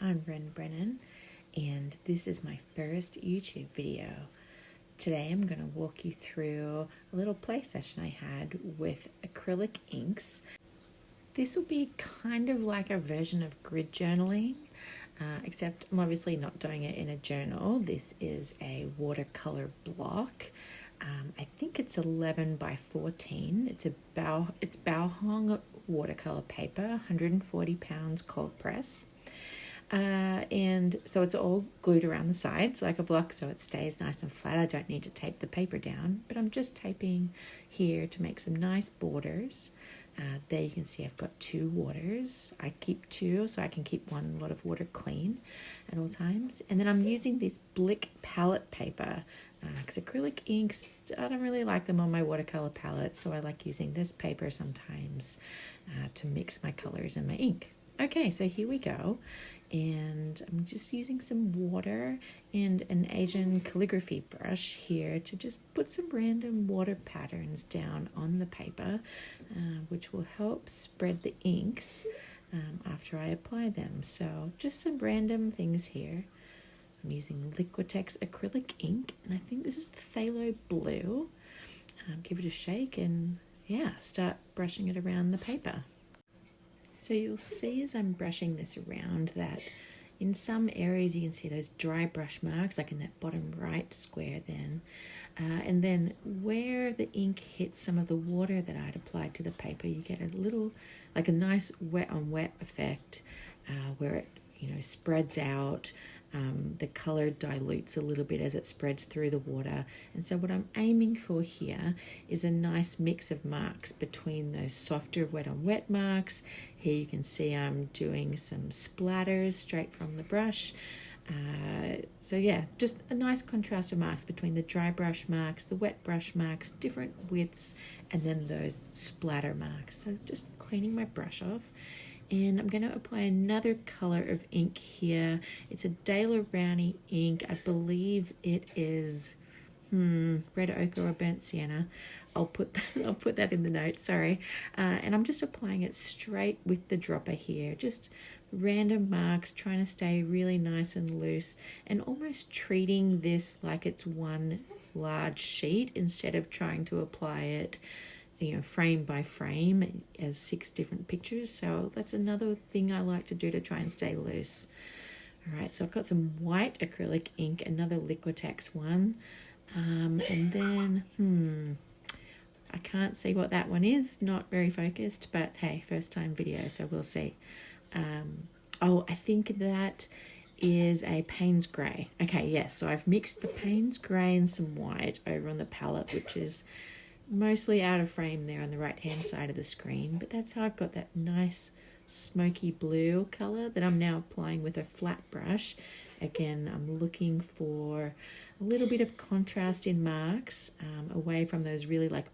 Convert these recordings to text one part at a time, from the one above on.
I'm Ren Brennan, and this is my first YouTube video. Today I'm going to walk you through a little play session I had with acrylic inks. This will be kind of like a version of grid journaling, except I'm obviously not doing it in a journal. This is a watercolor block. I think it's 11 by 14. It's Baohong watercolor paper, 140 pounds cold press. And so it's all glued around the sides like a block, so it stays nice and flat. I don't need to tape the paper down, but I'm just taping here to make some nice borders. There you can see I've got 2 waters. I keep 2 so I can keep one lot of water clean at all times. And then I'm using this Blick palette paper because acrylic inks, I don't really like them on my watercolor palettes, so I like using this paper sometimes to mix my colors and my ink. Okay, so here we go, and I'm just using some water and an Asian calligraphy brush here to just put some random water patterns down on the paper, which will help spread the inks after I apply them. So just some random things here. I'm using Liquitex acrylic ink, and I think this is the Phthalo blue. Give it a shake and yeah, start brushing it around the paper. So you'll see as I'm brushing this around that in some areas you can see those dry brush marks, like in that bottom right square then. And then where the ink hits some of the water that I'd applied to the paper, you get a little, like a nice wet on wet effect where it, spreads out. The color dilutes a little bit as it spreads through the water. And so what I'm aiming for here is a nice mix of marks between those softer wet on wet marks. Here you can see I'm doing some splatters straight from the brush. So yeah, just a nice contrast of marks between the dry brush marks, the wet brush marks, different widths, and then those splatter marks. So just cleaning my brush off. And I'm going to apply another color of ink here. It's a Rowney ink. I believe it is red ochre or burnt sienna. I'll put that in the notes, sorry. And I'm just applying it straight with the dropper here. Just random marks, trying to stay really nice and loose, and almost treating this like it's one large sheet instead of trying to apply it frame by frame as 6 different pictures. So that's another thing I like to do to try and stay loose. All right, so I've got some white acrylic ink, another Liquitex one. And then, I can't see what that one is, not very focused, but hey, first time video, so we'll see. I think that is a Payne's grey. Okay, yes, so I've mixed the Payne's grey and some white over on the palette, which is mostly out of frame there on the right hand side of the screen, but that's how I've got that nice smoky blue color that I'm now applying with a flat brush. Again, I'm looking for a little bit of contrast in marks, away from those really like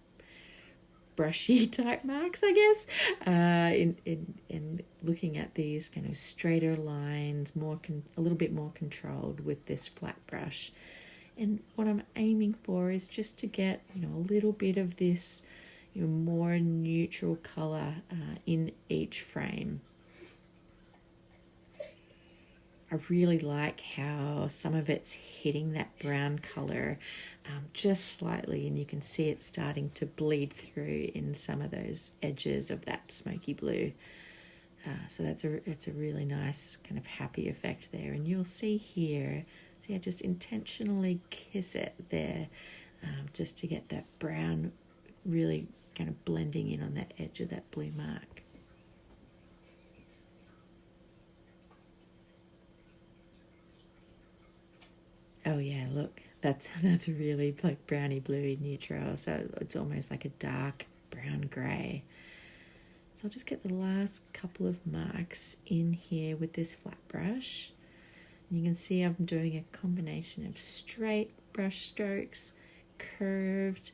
brushy type marks, I guess, in looking at these kind of straighter lines, a little bit more controlled with this flat brush. And what I'm aiming for is just to get, a little bit of this, more neutral color in each frame. I really like how some of it's hitting that brown color just slightly, and you can see it starting to bleed through in some of those edges of that smoky blue. So it's a really nice kind of happy effect there. And you'll see here, I just intentionally kiss it there just to get that brown really kind of blending in on that edge of that blue mark. Oh yeah, look, that's really like browny bluey neutral, so it's almost like a dark brown grey. So I'll just get the last couple of marks in here with this flat brush. And you can see I'm doing a combination of straight brush strokes, curved,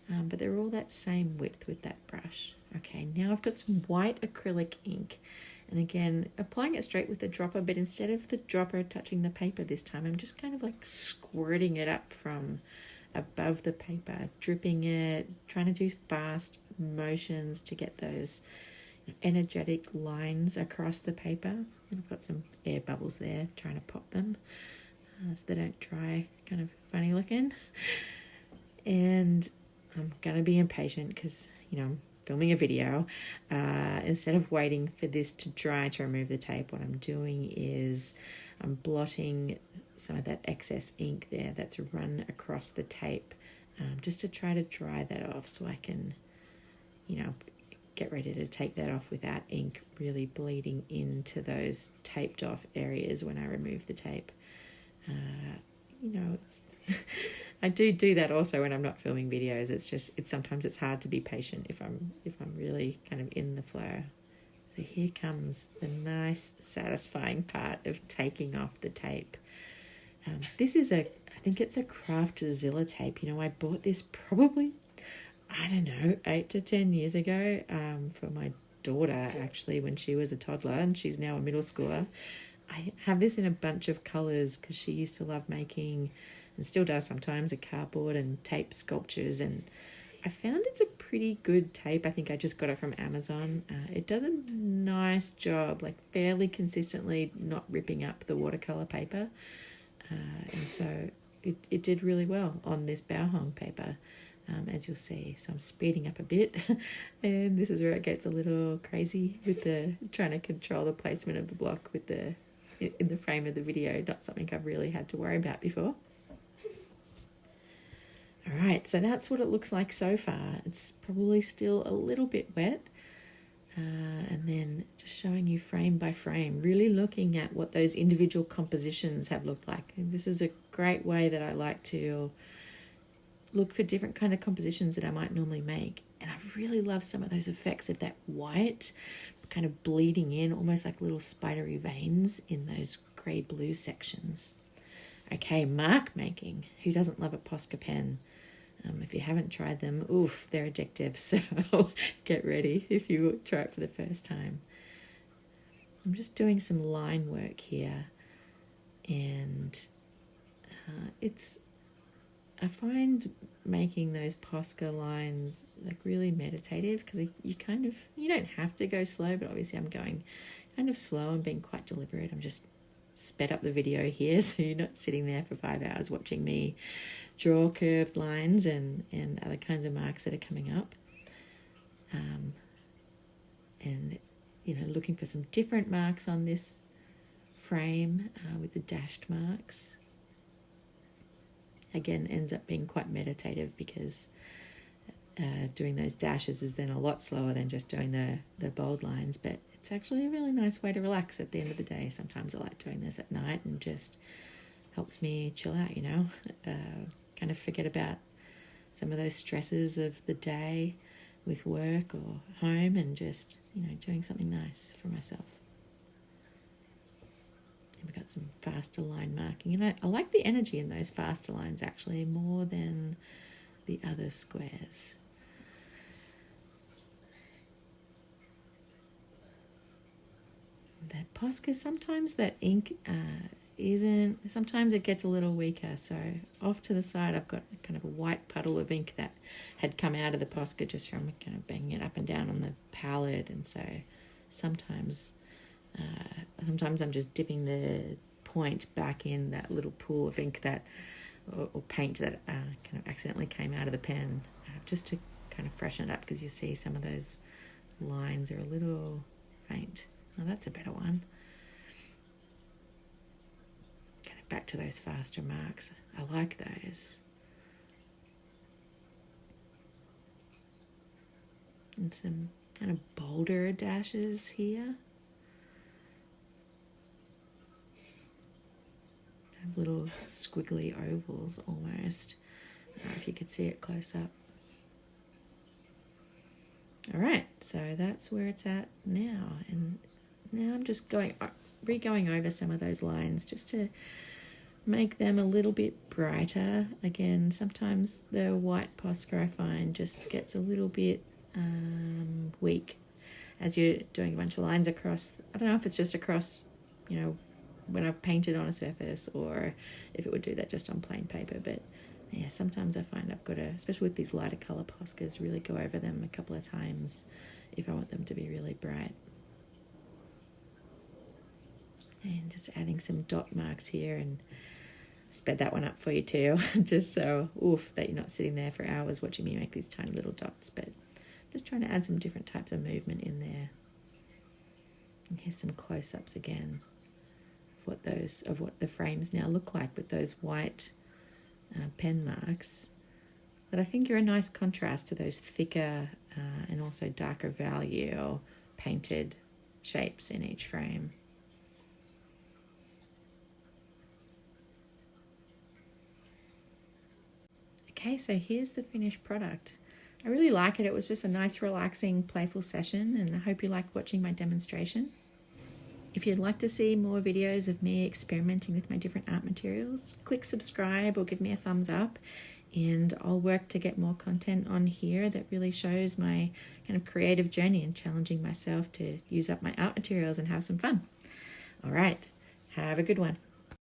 but they're all that same width with that brush. Okay, now I've got some white acrylic ink. And again, applying it straight with the dropper, but instead of the dropper touching the paper this time, I'm just kind of like squirting it up from above the paper, dripping it, trying to do fast motions to get those energetic lines across the paper. I've got some air bubbles there, trying to pop them so they don't dry kind of funny looking. And I'm going to be impatient because, I'm filming a video. Instead of waiting for this to dry to remove the tape, what I'm doing is I'm blotting some of that excess ink there that's run across the tape, just to try to dry that off so I can, get ready to take that off without ink really bleeding into those taped off areas when I remove the tape. It's I do that also when I'm not filming videos. Sometimes it's hard to be patient if I'm really kind of in the flow. So here comes the nice, satisfying part of taking off the tape. This is I think it's a Craftzilla tape. I bought this probably, 8 to 10 years ago for my daughter, actually, when she was a toddler, and she's now a middle schooler. I have this in a bunch of colours because she used to love making, and still does sometimes, a cardboard and tape sculptures, and I found it's a pretty good tape. I think I just got it from Amazon. It does a nice job, like fairly consistently not ripping up the watercolor paper, and so it did really well on this Baohong paper, as you'll see. So I'm speeding up a bit, and this is where it gets a little crazy with the trying to control the placement of the block with in the frame of the video. Not something I've really had to worry about before. All right, so that's what it looks like so far. It's probably still a little bit wet. And then just showing you frame by frame, really looking at what those individual compositions have looked like. And this is a great way that I like to look for different kind of compositions that I might normally make. And I really love some of those effects of that white kind of bleeding in, almost like little spidery veins in those grey-blue sections. Okay, mark making. Who doesn't love a Posca pen? If you haven't tried them, oof, they're addictive, so get ready if you try it for the first time. I'm just doing some line work here, and I find making those Posca lines like really meditative because you don't have to go slow, but obviously I'm going kind of slow and being quite deliberate. I'm just sped up the video here so you're not sitting there for 5 hours watching me draw curved lines and other kinds of marks that are coming up, and looking for some different marks on this frame with the dashed marks. Again, ends up being quite meditative because doing those dashes is then a lot slower than just doing the bold lines, but it's actually a really nice way to relax at the end of the day. Sometimes I like doing this at night and just helps me chill out, kind of forget about some of those stresses of the day with work or home and just, doing something nice for myself. And we've got some faster line marking, and I like the energy in those faster lines actually more than the other squares. That Posca, sometimes that ink sometimes it gets a little weaker, so off to the side I've got kind of a white puddle of ink that had come out of the Posca just from kind of banging it up and down on the palette, and so sometimes I'm just dipping the point back in that little pool of ink or paint that kind of accidentally came out of the pen, just to kind of freshen it up, because you see some of those lines are a little faint. Oh, that's a better one. Back to those faster marks. I like those. And some kind of bolder dashes here. Have little squiggly ovals almost. I don't know if you could see it close up. All right, so that's where it's at now. And now I'm just going over some of those lines just to make them a little bit brighter. Again, sometimes the white Posca I find just gets a little bit weak as you're doing a bunch of lines across. I don't know if it's just across, when I've painted on a surface, or if it would do that just on plain paper. But yeah, sometimes I find I've got to, especially with these lighter colour Poscas, really go over them a couple of times if I want them to be really bright. And just adding some dot marks here, and sped that one up for you too, just so, that you're not sitting there for hours watching me make these tiny little dots, but just trying to add some different types of movement in there. And here's some close-ups again of what the frames now look like with those white pen marks that I think are a nice contrast to those thicker and also darker value painted shapes in each frame. Okay, so here's the finished product. I really like it. It was just a nice, relaxing, playful session, and I hope you liked watching my demonstration. If you'd like to see more videos of me experimenting with my different art materials, click subscribe or give me a thumbs up, and I'll work to get more content on here that really shows my kind of creative journey and challenging myself to use up my art materials and have some fun. All right, have a good one.